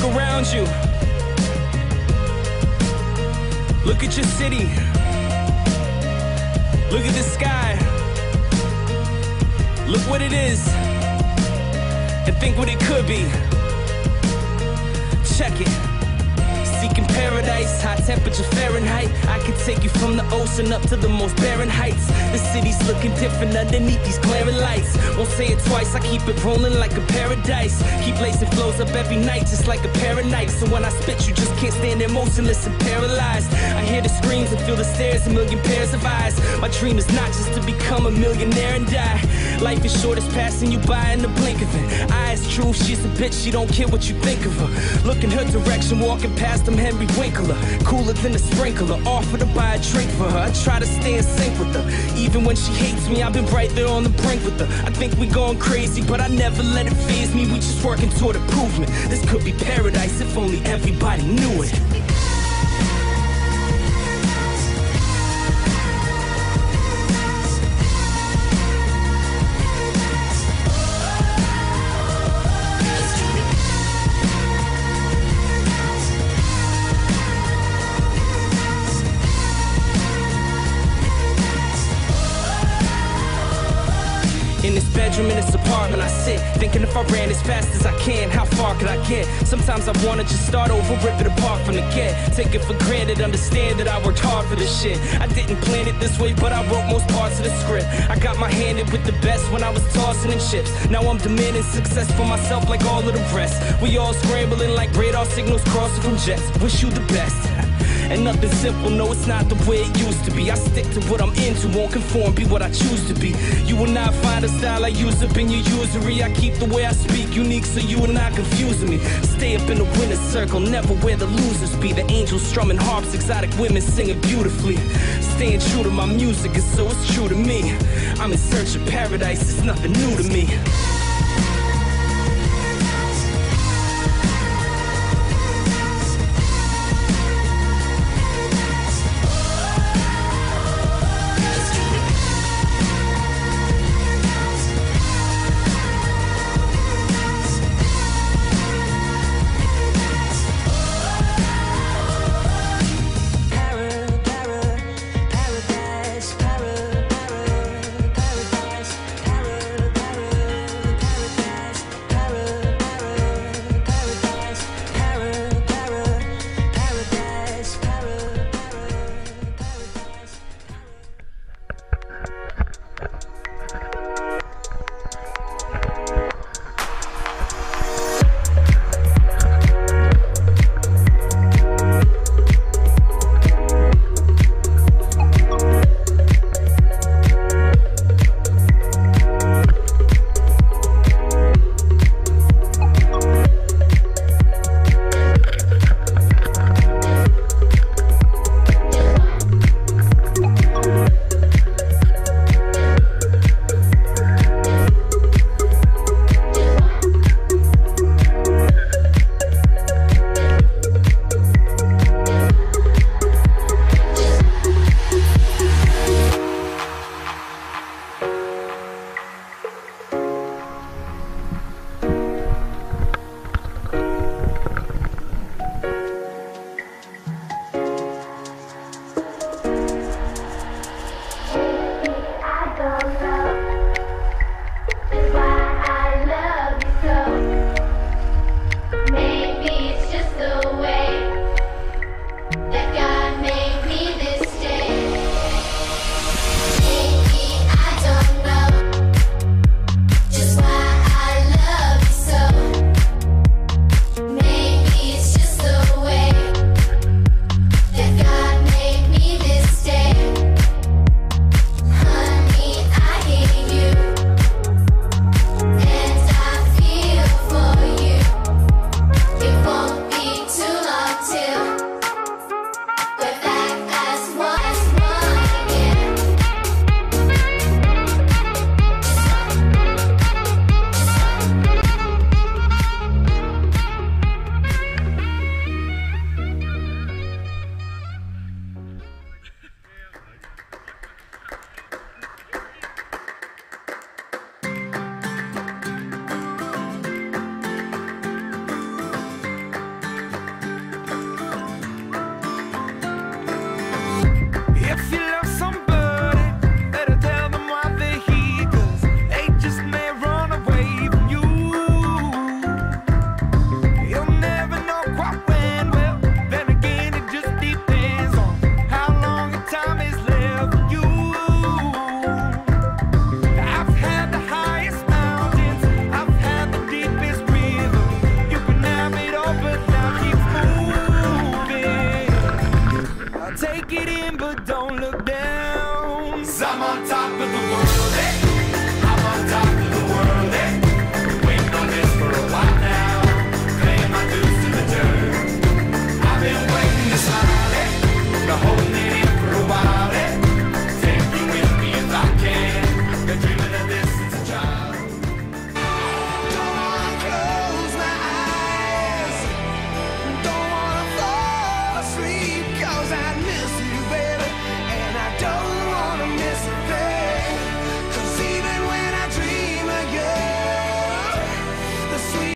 Look around you. Look at your city. Look at the sky. Look what it is. And think what it could be. Check it. Seeking paradise, high temperature Fahrenheit. I could take you from the ocean up to the most barren heights. The city's looking different underneath these glaring lights. Won't say it twice, I keep it rolling like a paradise. Keep lacing flows up every night just like a pair of knives. So when I spit, you just can't stand there motionless and paralyzed. I hear the screams and feel the stares, a million pairs of eyes. My dream is not just to become a millionaire and die. Life is short, it's passing you by in the blink of it. Eyes true, she's a bitch, she don't care what you think of her. Look in her direction, walking past them Henry Winkler. Cooler than a sprinkler, offer to buy a drink for her. I try to stay in sync with her. Even when she hates me, I've been right there on the brink with her. I think we going crazy, but I never let it faze me. We just working toward improvement. This could be paradise if only everybody knew it. In this bedroom, in this apartment, I sit thinking if I ran as fast as I can, how far could I get? Sometimes I wanna just start over, rip it apart from the get. Take it for granted, understand that I worked hard for this shit. I didn't plan it this way, but I wrote most parts of the script. I got my hand in with the best when I was tossing in chips. Now I'm demanding success for myself like all of the rest. We all scrambling like radar signals crossing from jets. Wish you the best. And nothing simple, no, it's not the way it used to be. I stick to what I'm into, won't conform, be what I choose to be. You will not find a style I use up in your usury. I keep the way I speak unique, so you are not confusing me. Stay up in the winner's circle, never where the losers be. The angels strumming harps, exotic women singing beautifully. Staying true to my music, and so it's true to me. I'm in search of paradise, it's nothing new to me.